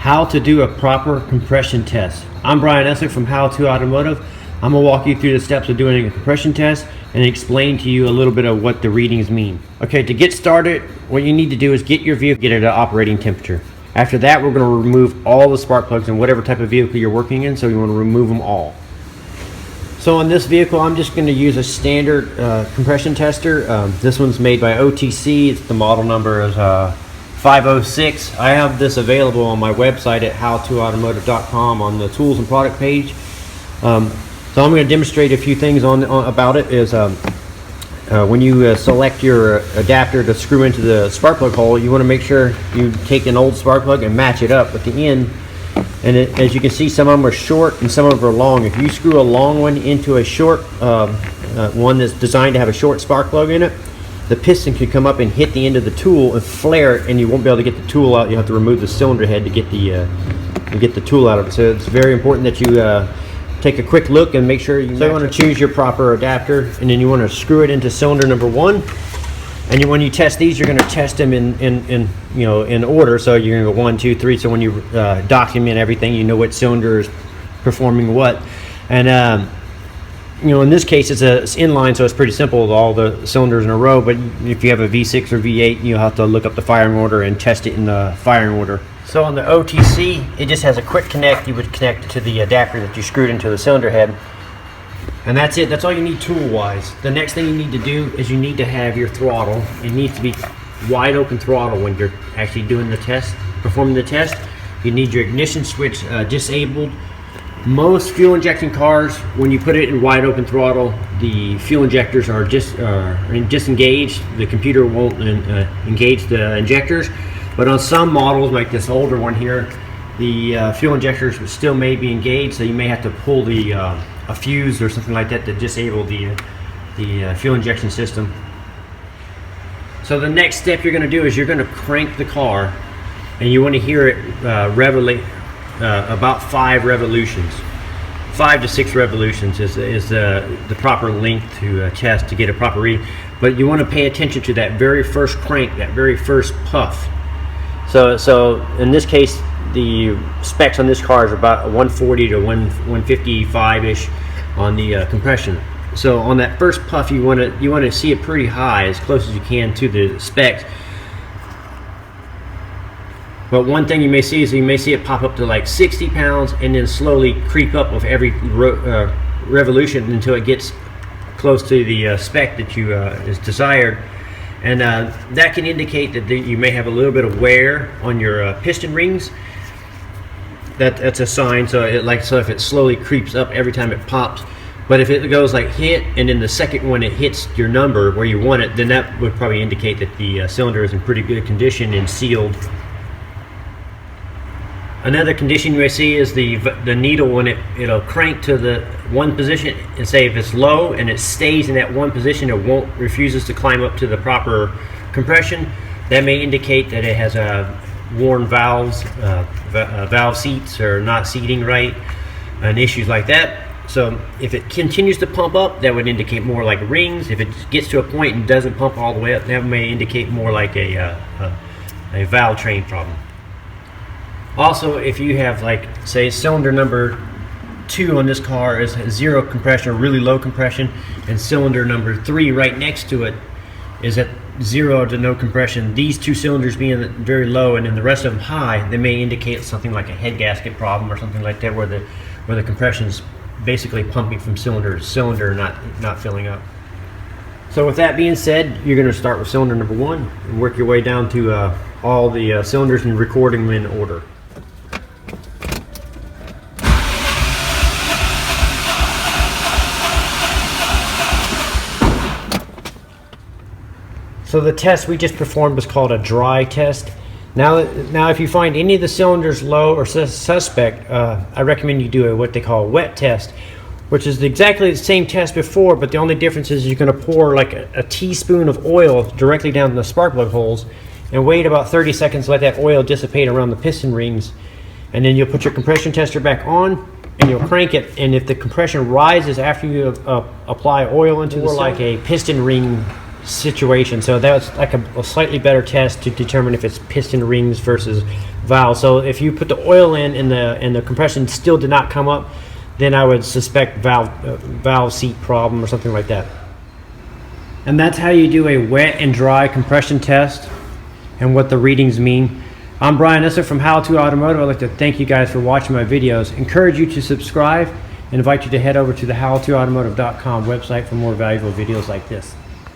how to do a proper compression test. I'm Brian Essek from How To Automotive. I'm going to walk you through the steps of doing a compression test and explain to you a little bit of what the readings mean. Okay, to get started, what you need to do is get your vehicle get it at operating temperature. After that, we're going to remove all the spark plugs in whatever type of vehicle you're working in, so you want to remove them all. So on this vehicle, I'm just going to use a standard compression tester. This one's made by OTC. The model number is 506. I have this available on my website at howtoautomotive.com on the tools and product page. So I'm going to demonstrate a few things about it. Is when you select your adapter to screw into the spark plug hole, you want to make sure you take an old spark plug and match it up at the end. And as you can see, some of them are short and some of them are long. If you screw a long one into a short one that's designed to have a short spark plug in it, the piston can come up and hit the end of the tool and flare it, and you won't be able to get the tool out. You have to remove the cylinder head to get the tool out of it. So it's very important that you take a quick look and make sure you want to choose your proper adapter, and then you want to screw it into cylinder number 1. And when you test these, you're going to test them in order. So you're going to go 1, 2, 3. So when you document everything, you know what cylinder is performing what. And in this case, it's inline, so it's pretty simple with all the cylinders in a row. But if you have a V6 or V8, you'll have to look up the firing order and test it in the firing order. So on the OTC, it just has a quick connect. You would connect it to the adapter that you screwed into the cylinder head. And that's it. That's all you need tool-wise. The next thing you need to do is you need to have your throttle. It needs to be wide open throttle when you're actually doing the test, performing the test. You need your ignition switch disabled. Most fuel injection cars, when you put it in wide open throttle, the fuel injectors are disengaged. The computer won't engage the injectors. But on some models, like this older one here, the fuel injectors still may be engaged, so you may have to pull a fuse or something like that to disable the fuel injection system. So the next step you're going to do is you're going to crank the car, and you want to hear it revolute about 5 revolutions. 5 to 6 revolutions is the proper length to test to get a proper read. But you want to pay attention to that very first crank, that very first puff. So in this case, the specs on this car is about 140 to 155-ish on the compression. So on that first puff, you want to see it pretty high, as close as you can to the specs. But one thing you may see is you may see it pop up to like 60 pounds and then slowly creep up with every revolution until it gets close to the spec that is desired. And that can indicate that you may have a little bit of wear on your piston rings. That's a sign. So if it slowly creeps up every time it pops. But if it goes like hit, and then the second one it hits your number where you want it, then that would probably indicate that the cylinder is in pretty good condition and sealed. Another condition you may see is the needle when it'll crank to the one position, and say if it's low and it stays in that one position, it refuses to climb up to the proper compression. That may indicate that it has worn valves, valve seats are not seating right, and issues like that. So if it continues to pump up, that would indicate more like rings. If it gets to a point and doesn't pump all the way up, that may indicate more like a valve train problem. Also, if you have, like, say, cylinder number 2 on this car is 0 compression or really low compression, and cylinder number 3 right next to it is at 0 to no compression, these 2 cylinders being very low and then the rest of them high, they may indicate something like a head gasket problem or something like that, where the compression is basically pumping from cylinder to cylinder, not filling up. So with that being said, you're going to start with cylinder number 1 and work your way down to all the cylinders and recording them in order. So the test we just performed was called a dry test. Now if you find any of the cylinders low or suspect, I recommend you do what they call a wet test, which is exactly the same test before, but the only difference is you're going to pour like a teaspoon of oil directly down the spark plug holes and wait about 30 seconds, let that oil dissipate around the piston rings, and then you'll put your compression tester back on and you'll crank it, and if the compression rises after you apply oil into the cylinder, like a piston ring situation. So that's like a slightly better test to determine if it's piston rings versus valve. So if you put the oil in and the compression still did not come up, then I would suspect valve seat problem or something like that. And that's how you do a wet and dry compression test and what the readings mean. I'm Brian Esser from How To Automotive. I'd like to thank you guys for watching my videos. Encourage you to subscribe and invite you to head over to the howtoautomotive.com website for more valuable videos like this.